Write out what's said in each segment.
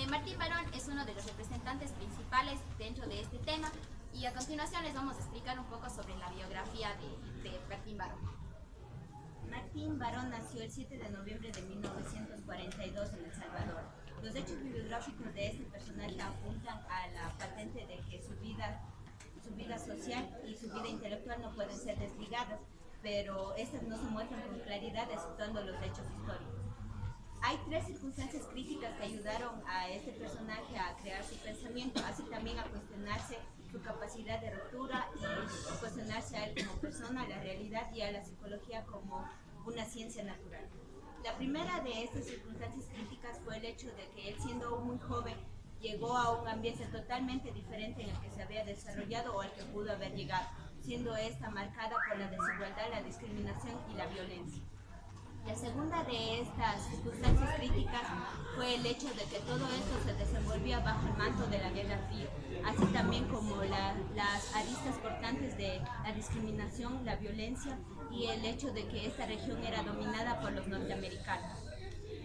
Martín Barón es uno de los representantes principales dentro de este tema y a continuación les vamos a explicar un poco sobre la biografía de Martín Barón. Martín Barón nació el 7 de noviembre de 1942 en El Salvador. Los hechos bibliográficos de este personaje apuntan a la patente de que su vida social y su vida intelectual no pueden ser desligadas, pero estas no se muestran con claridad exceptuando los hechos históricos. Hay tres circunstancias críticas que ayudaron a este personaje a crear su pensamiento, así también a cuestionarse su capacidad de ruptura y cuestionarse a él como persona, a la realidad y a la psicología como una ciencia natural. La primera de estas circunstancias críticas fue el hecho de que él, siendo muy joven, llegó a un ambiente totalmente diferente en el que se había desarrollado o al que pudo haber llegado, siendo esta marcada por la desigualdad, la discriminación y la violencia. La segunda de estas circunstancias críticas fue el hecho de que todo esto se desenvolvía bajo el manto de la Guerra Fría, así también como las aristas cortantes de la discriminación, la violencia y el hecho de que esta región era dominada por los norteamericanos.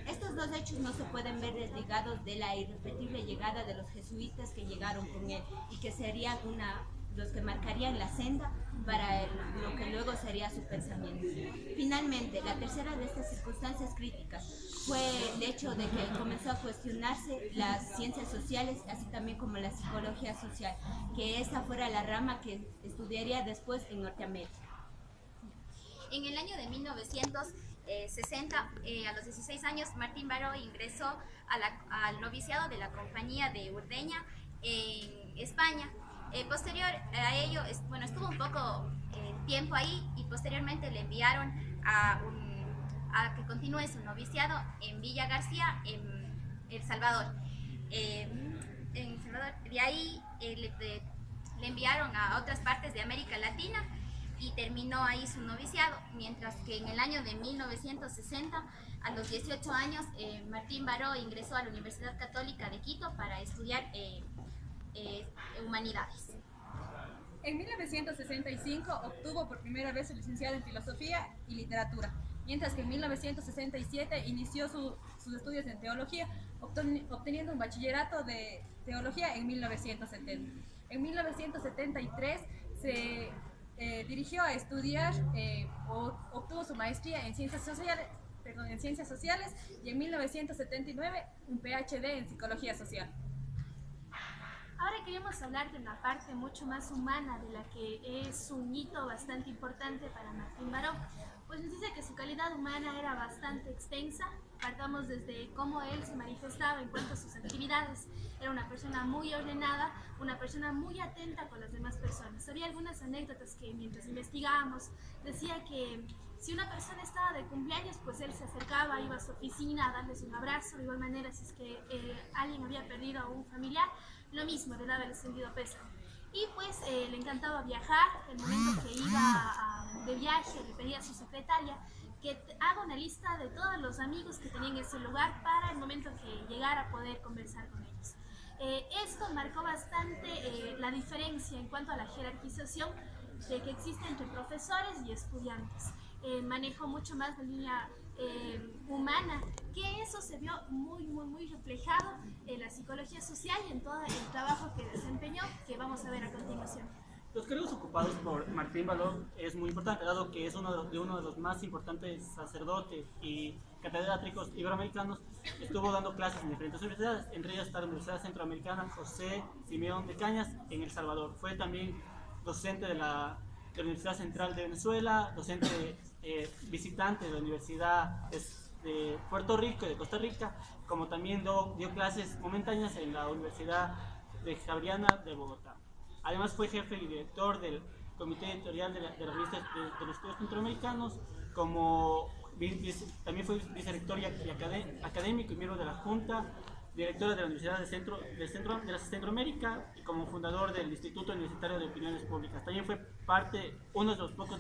Estos dos hechos no se pueden ver desligados de la irrepetible llegada de los jesuitas que llegaron con él y que serían los que marcarían la senda para lo que luego sería su pensamiento. Finalmente, la tercera de estas circunstancias críticas fue el hecho de que comenzó a cuestionarse las ciencias sociales, así también como la psicología social, que esa fuera la rama que estudiaría después en Norteamérica. En el año de 1960, a los 16 años, Martín Barón ingresó al noviciado de la Compañía de Urdeña en España. Posterior a ello, estuvo un poco tiempo ahí y posteriormente le enviaron a que continúe su noviciado en Villa García, en El Salvador. De ahí le enviaron a otras partes de América Latina y terminó ahí su noviciado, mientras que en el año de 1960, a los 18 años, Martín Barón ingresó a la Universidad Católica de Quito para estudiar humanidades. En 1965 obtuvo por primera vez su licenciado en Filosofía y Literatura, mientras que en 1967 inició sus estudios en Teología, obteniendo un bachillerato de Teología en 1970. En 1973 se dirigió a estudiar, obtuvo su maestría en Ciencias Sociales y en 1979 un PhD en Psicología Social. Ahora queremos hablar de una parte mucho más humana, de la que es un hito bastante importante para Martín Barón, pues nos dice que su calidad humana era bastante extensa. Partamos desde cómo él se manifestaba en cuanto a sus actividades. Era una persona muy ordenada, una persona muy atenta con las demás personas. Había algunas anécdotas que mientras investigábamos decía que si una persona estaba de cumpleaños, pues él se acercaba, iba a su oficina a darles un abrazo. De igual manera, si es que alguien había perdido a un familiar, lo mismo, le daba el sentido pésame. Y pues le encantaba viajar. El momento que iba de viaje, le pedía a su secretaria que haga una lista de todos los amigos que tenía en ese lugar para el momento que llegara a poder conversar con ellos. Esto marcó bastante la diferencia en cuanto a la jerarquización que existe entre profesores y estudiantes. Manejó mucho más la línea humana, que eso se vio muy reflejado en la psicología social y en todo el trabajo que desempeñó, que vamos a ver a continuación. Los cargos ocupados por Martín Barón es muy importante, dado que es uno de los más importantes sacerdotes y catedráticos iberoamericanos. Estuvo dando clases en diferentes universidades, entre ellas está la Universidad Centroamericana José Simeón de Cañas en El Salvador. Fue también docente de la Universidad Central de Venezuela, docente visitante de la Universidad de Puerto Rico y de Costa Rica, como también dio clases momentáneas en la Universidad de Javeriana de Bogotá. Además fue jefe y director del comité editorial de la revista de los estudios centroamericanos, también fue vicerrector y académico y miembro de la Junta directora de la Universidad de Centroamérica y como fundador del Instituto Universitario de Opiniones Públicas. También fue uno de los pocos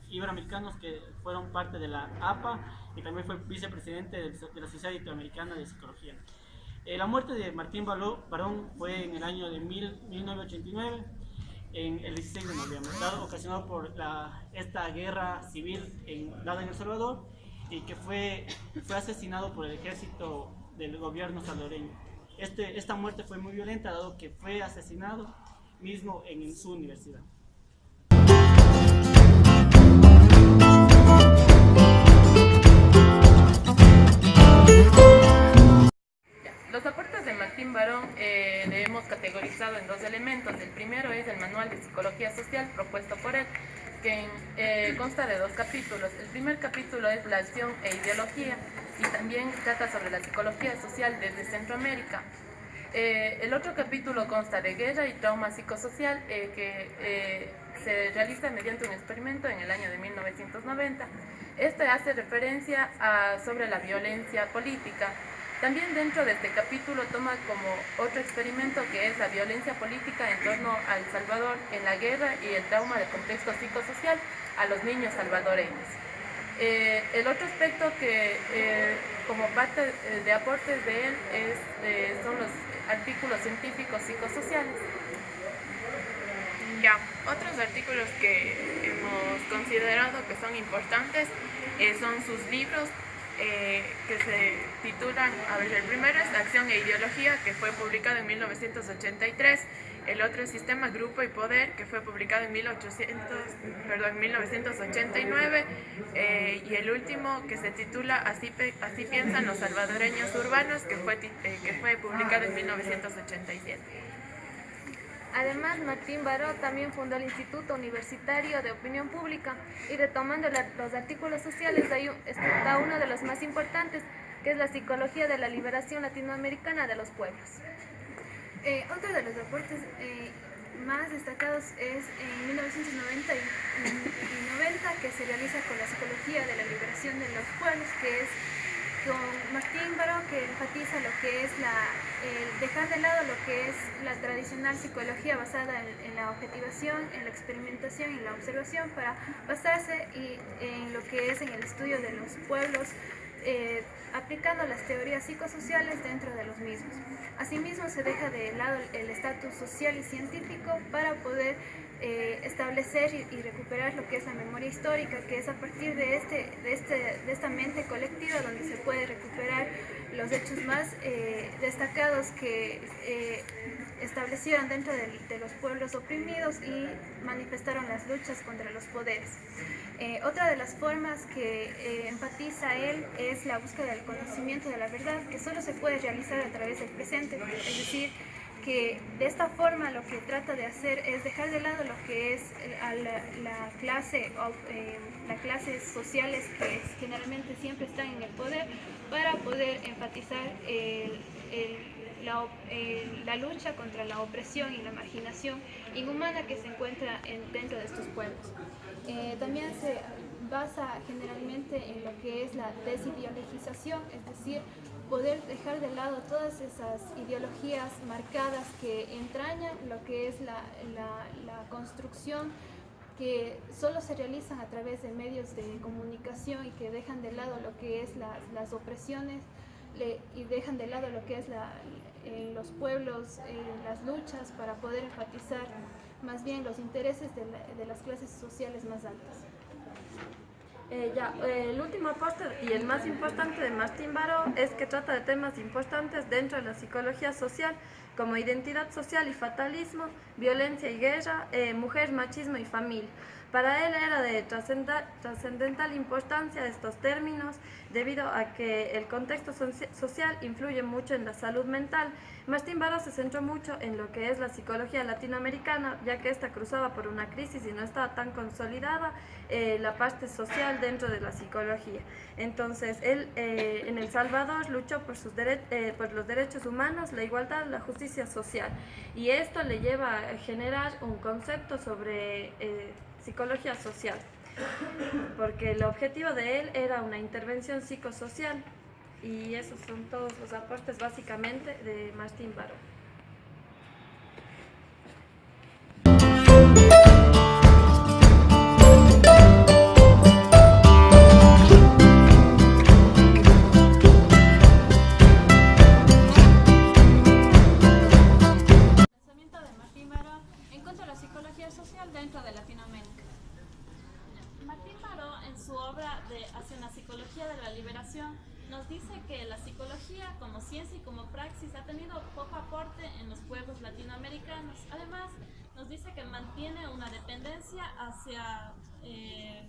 iberoamericanos que fueron parte de la APA y también fue vicepresidente de la Sociedad Interamericana de Psicología. La muerte de Martín Barón fue en el año de 1989, el 16 de noviembre, ocasionado por esta guerra civil dada en El Salvador, y que fue asesinado por el ejército del gobierno salvadoreño. Esta muerte fue muy violenta, dado que fue asesinado mismo en su universidad. Los aportes de Martín Barón le hemos categorizado en dos elementos. El primero es el Manual de Psicología Social propuesto por él, que consta de 2 capítulos. El primer capítulo es la acción e ideología y también trata sobre la psicología social desde Centroamérica. El otro capítulo consta de guerra y trauma psicosocial que se realiza mediante un experimento en el año de 1990. Este hace referencia sobre la violencia política. También dentro de este capítulo toma como otro experimento que es la violencia política en torno a El Salvador en la guerra y el trauma del contexto psicosocial a los niños salvadoreños. El otro aspecto que como parte de aportes de él son los artículos científicos psicosociales. Ya, otros artículos que hemos considerado que son importantes son sus libros que se titulan, el primero es Acción e Ideología, que fue publicado en 1983, el otro es Sistema, Grupo y Poder, que fue publicado en 1989, y el último que se titula Así piensan los salvadoreños urbanos, que fue publicado en 1987. Además, Martín Baró también fundó el Instituto Universitario de Opinión Pública y retomando los artículos sociales, ahí está uno de los más importantes, que es la psicología de la liberación latinoamericana de los pueblos. Otro de los aportes más destacados es en 1990 y 90, que se realiza con la psicología de la liberación de los pueblos, que es con Martín Baró, que enfatiza lo que es el dejar de lado lo que es la tradicional psicología basada en la objetivación, en la experimentación y en la observación, para basarse en lo que es en el estudio de los pueblos, aplicando las teorías psicosociales dentro de los mismos. Asimismo, se deja de lado el estatus social y científico para poder establecer y recuperar lo que es la memoria histórica, que es a partir de esta mente colectiva donde se puede recuperar los hechos más destacados que establecieron dentro de los pueblos oprimidos y manifestaron las luchas contra los poderes. Otra de las formas que enfatiza él es la búsqueda del conocimiento de la verdad, que solo se puede realizar a través del presente, es decir, que de esta forma lo que trata de hacer es dejar de lado lo que es las clases sociales que generalmente siempre están en el poder, para poder enfatizar la lucha contra la opresión y la marginación inhumana que se encuentra dentro de estos pueblos. También se basa generalmente en lo que es la desideologización, es decir, poder dejar de lado todas esas ideologías marcadas que entrañan lo que es la construcción, que solo se realizan a través de medios de comunicación y que dejan de lado lo que es las opresiones y dejan de lado lo que es los pueblos, las luchas, para poder enfatizar más bien los intereses de las clases sociales más altas. El último aporte y el más importante de Martín Baró es que trata de temas importantes dentro de la psicología social, como identidad social y fatalismo, violencia y guerra, mujer, machismo y familia. Para él era de trascendental importancia estos términos, debido a que el contexto social influye mucho en la salud mental. Martín Baró se centró mucho en lo que es la psicología latinoamericana, ya que esta cruzaba por una crisis y no estaba tan consolidada la parte social dentro de la psicología. Entonces, él en El Salvador luchó por los derechos humanos, la igualdad, la justicia social, y esto le lleva a generar un concepto sobre psicología social, porque el objetivo de él era una intervención psicosocial, y esos son todos los aportes básicamente de Martín Baró. Pensamiento de Martín Baró en contra de la psicología social dentro de Latinoamérica. Martín Baró, en su obra de Hacia una psicología de la liberación, nos dice que la psicología como ciencia y como praxis ha tenido poco aporte en los pueblos latinoamericanos. Además, nos dice que mantiene una dependencia hacia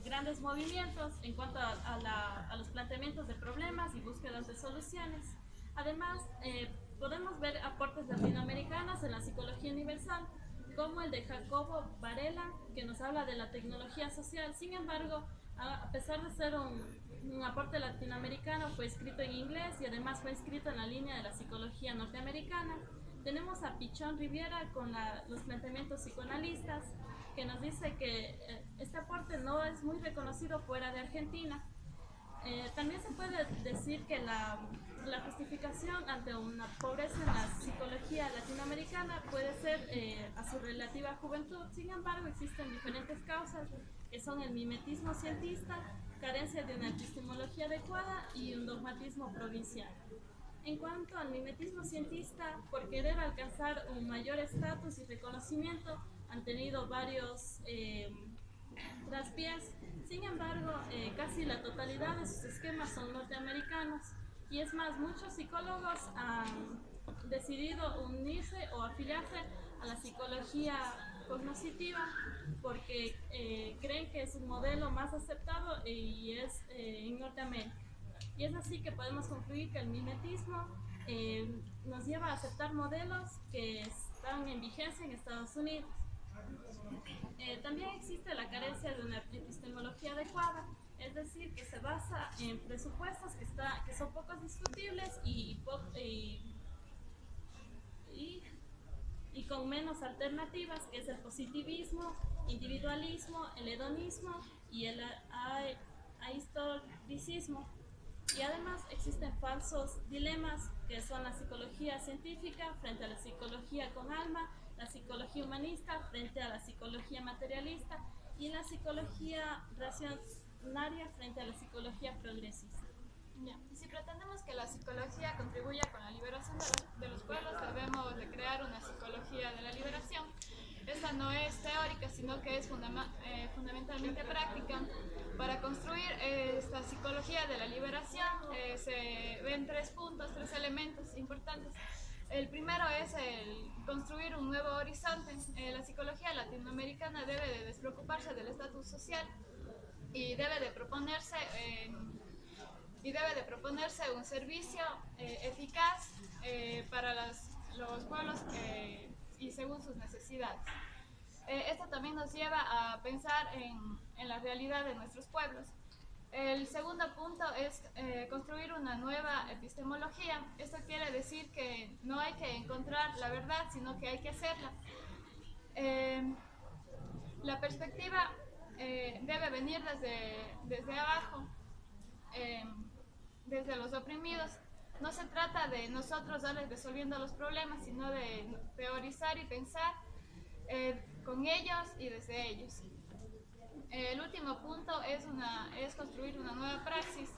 grandes movimientos en cuanto a los planteamientos de problemas y búsquedas de soluciones. Además, podemos ver aportes latinoamericanos en la psicología universal, como el de Jacobo Varela, que nos habla de la tecnología social. Sin embargo, a pesar de ser un aporte latinoamericano, fue escrito en inglés y además fue escrito en la línea de la psicología norteamericana. Tenemos a Pichón Riviera con los planteamientos psicoanalistas, que nos dice que este aporte no es muy reconocido fuera de Argentina. También se puede decir que la justificación ante una pobreza en la psicología latinoamericana puede ser a su relativa juventud. Sin embargo, existen diferentes causas, que son el mimetismo cientista, carencia de una epistemología adecuada y un dogmatismo provincial. En cuanto al mimetismo cientista, por querer alcanzar un mayor estatus y reconocimiento, han tenido varios traspiés. Sin embargo, casi la totalidad de sus esquemas son norteamericanos. Y es más, muchos psicólogos han decidido unirse o afiliarse a la psicología cognoscitiva porque creen que es un modelo más aceptado y es en Norteamérica. Y es así que podemos concluir que el mimetismo nos lleva a aceptar modelos que están en vigencia en Estados Unidos. También existe la carencia de una epistemología adecuada, es decir, que se basa en presupuestos que son pocos discutibles y con menos alternativas, que es el positivismo, individualismo, el hedonismo y el ahistoricismo. Y además existen falsos dilemas, que son la psicología científica frente a la psicología con alma, la psicología humanista frente a la psicología materialista y la psicología racionaria frente a la psicología progresista. Y si pretendemos que la psicología contribuya con la liberación de los pueblos, debemos de crear una psicología de la liberación. Esta no es teórica, sino que es fundamentalmente práctica. Para construir esta psicología de la liberación se ven tres elementos importantes. El primero es el construir un nuevo horizonte. La psicología latinoamericana debe de despreocuparse del estatus social y debe de proponerse un servicio eficaz para los pueblos y según sus necesidades. Esto también nos lleva a pensar en la realidad de nuestros pueblos. El segundo punto es construir una nueva epistemología. Esto quiere decir que no hay que encontrar la verdad, sino que hay que hacerla. La perspectiva debe venir desde abajo, desde los oprimidos. No se trata de nosotros darles resolviendo los problemas, sino de teorizar y pensar con ellos y desde ellos. El último punto es construir una nueva praxis.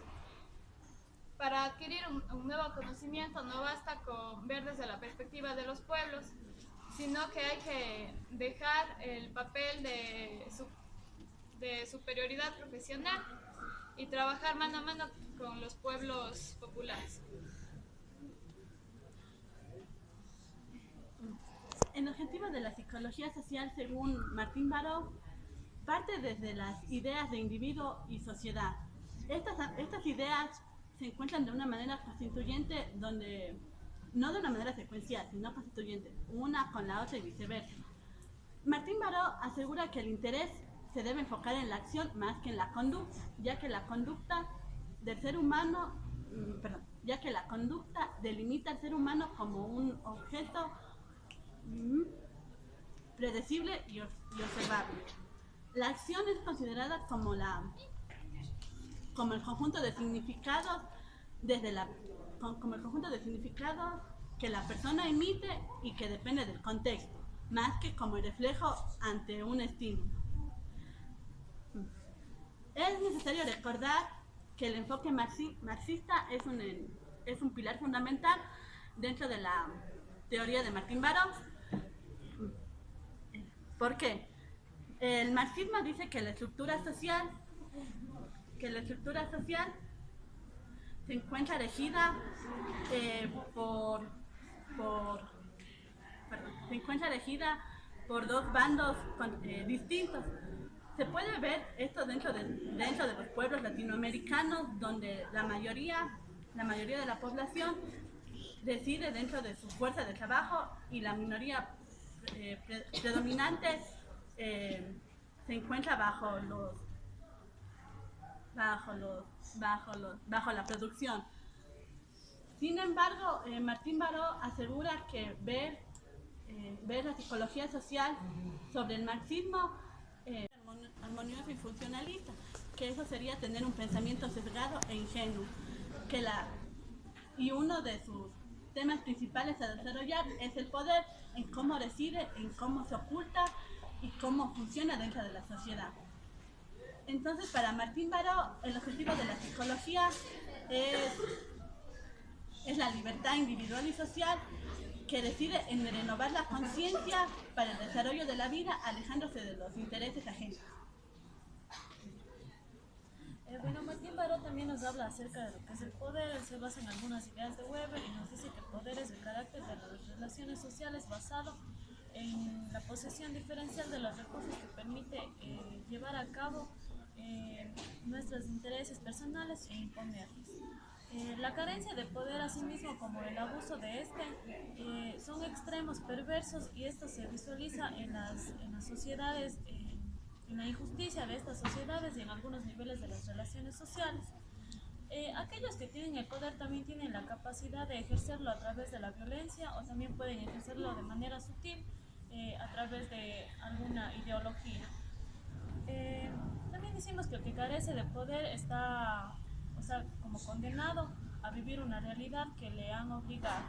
Para adquirir un nuevo conocimiento no basta con ver desde la perspectiva de los pueblos, sino que hay que dejar el papel de superioridad profesional y trabajar mano a mano con los pueblos populares. El objetivo de la psicología social, según Martín Baró, parte desde las ideas de individuo y sociedad. Estas ideas se encuentran de una manera constituyente, no de una manera secuencial, sino constituyente, una con la otra y viceversa. Martín Baró asegura que el interés se debe enfocar en la acción más que en la conducta, ya que la conducta delimita al ser humano como un objeto predecible y observable. La acción es considerada como el conjunto de significados que la persona emite y que depende del contexto, más que como el reflejo ante un estímulo. Es necesario recordar que el enfoque marxista es un pilar fundamental dentro de la teoría de Martín Baró. ¿Por qué? El marxismo dice que la estructura social se encuentra regida se encuentra regida por dos bandos distintos. Se puede ver esto dentro de los pueblos latinoamericanos, donde la mayoría de la población reside dentro de su fuerza de trabajo y la minoría predominante se encuentra bajo la producción. Sin embargo, Martín Baró asegura que ver la psicología social sobre el marxismo armonioso y funcionalista, que eso sería tener un pensamiento sesgado e ingenuo, y uno de sus temas principales a desarrollar es el poder, en cómo reside, en cómo se oculta y cómo funciona dentro de la sociedad. Entonces, para Martín Baró, el objetivo de la psicología es la libertad individual y social, que reside en renovar la conciencia para el desarrollo de la vida, alejándose de los intereses ajenos. Bueno, Martín Baró también nos habla acerca de lo que es el poder. Él se basa en algunas ideas de Weber y nos dice que el poder es el carácter de las relaciones sociales basado en la posesión diferencial de los recursos que permite llevar a cabo nuestros intereses personales e imponerlos. La carencia de poder, asimismo, como el abuso de este, son extremos perversos, y esto se visualiza en las sociedades, en la injusticia de estas sociedades y en algunos niveles de las relaciones sociales. Aquellos que tienen el poder también tienen la capacidad de ejercerlo a través de la violencia, o también pueden ejercerlo de manera sutil a través de alguna ideología. También decimos que el que carece de poder está, como condenado a vivir una realidad que le han obligado.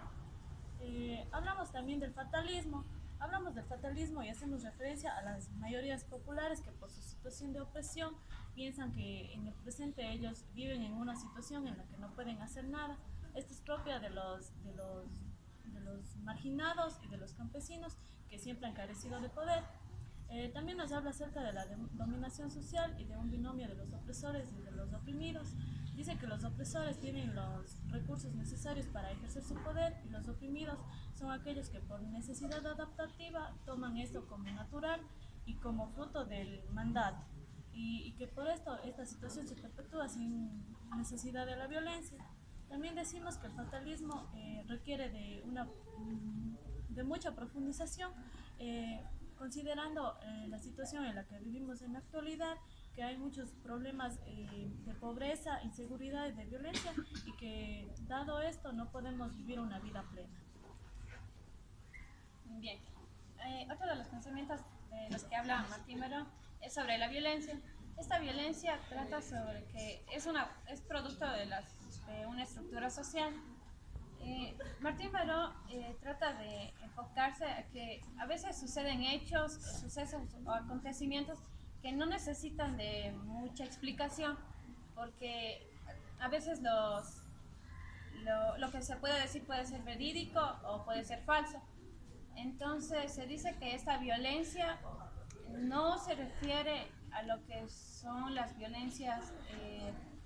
Hablamos también del fatalismo. Hablamos del fatalismo y hacemos referencia a las mayorías populares que, por su situación de opresión, piensan que en el presente ellos viven en una situación en la que no pueden hacer nada. Esto es propia de los marginados y de los campesinos, que siempre han carecido de poder. También nos habla acerca de la dominación social y de un binomio de los opresores y de los oprimidos. Dice que los opresores tienen los recursos necesarios para ejercer su poder, y los oprimidos son aquellos que por necesidad adaptativa toman esto como natural y como fruto del mandato, y que por esto esta situación se perpetúa sin necesidad de la violencia. También decimos que el fatalismo requiere de mucha profundización, considerando la situación en la que vivimos en la actualidad, que hay muchos problemas de pobreza, inseguridad y de violencia, y que dado esto no podemos vivir una vida plena. Bien, otro de los pensamientos de los que habla Martín Baró es sobre la violencia. Esta violencia trata sobre que es producto de una estructura social. Martín Baró trata de enfocarse a que a veces suceden hechos, sucesos o acontecimientos que no necesitan de mucha explicación, porque a veces lo que se puede decir puede ser verídico o puede ser falso. Entonces se dice que esta violencia no se refiere a lo que son las violencias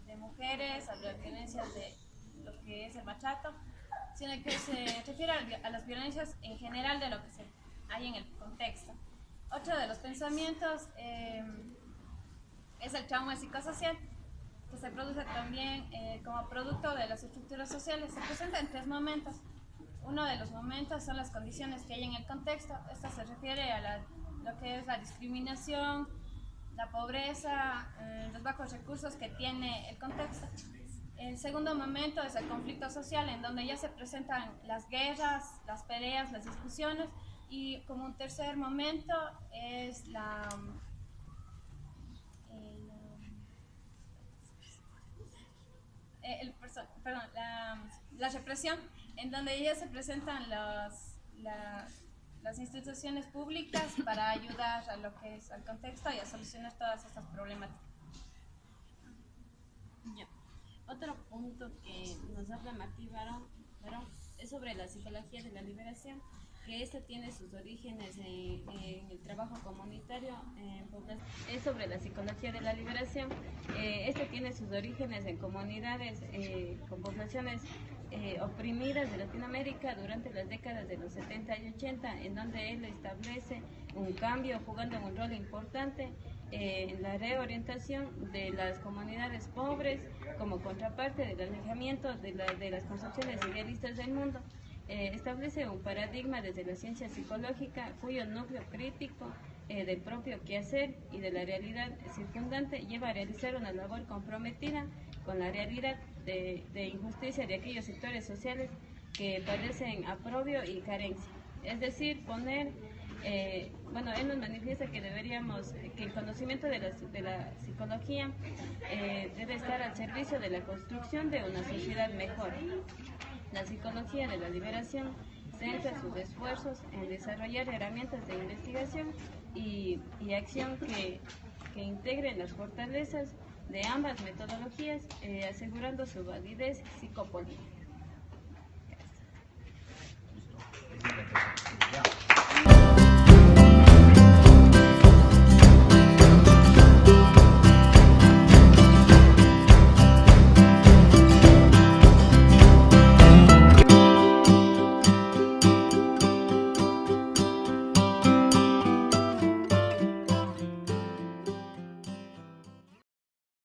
de mujeres, a las violencias de lo que es el maltrato, sino que se refiere a las violencias en general de lo que hay en el contexto. Otro de los pensamientos es el trauma psicosocial, que se produce también como producto de las estructuras sociales. Se presenta en 3 momentos. Uno de los momentos son las condiciones que hay en el contexto. Esto se refiere a lo que es la discriminación, la pobreza, los bajos recursos que tiene el contexto. El segundo momento es el conflicto social, en donde ya se presentan las guerras, las peleas, las discusiones, y como un tercer momento es la represión, en donde ya se presentan las instituciones públicas para ayudar a lo que es al contexto y a solucionar todas estas problemáticas. Ya. Otro punto que nos habla Martín Baró es sobre la psicología de la liberación. que este tiene sus orígenes en el trabajo comunitario en población. Es sobre la psicología de la liberación. Este tiene sus orígenes en comunidades con poblaciones oprimidas de Latinoamérica durante las décadas de los 70 y 80, en donde él establece un cambio jugando un rol importante en la reorientación de las comunidades pobres como contraparte del alejamiento de las concepciones idealistas del mundo. Establece un paradigma desde la ciencia psicológica cuyo núcleo crítico del propio quehacer y de la realidad circundante lleva a realizar una labor comprometida con la realidad de injusticia de aquellos sectores sociales que padecen aprobio y carencia. Es decir, poner, él nos manifiesta que que el conocimiento de la psicología debe estar al servicio de la construcción de una sociedad mejor. La psicología de la liberación centra sus esfuerzos en desarrollar herramientas de investigación y acción que integren las fortalezas de ambas metodologías, asegurando su validez psicopolítica.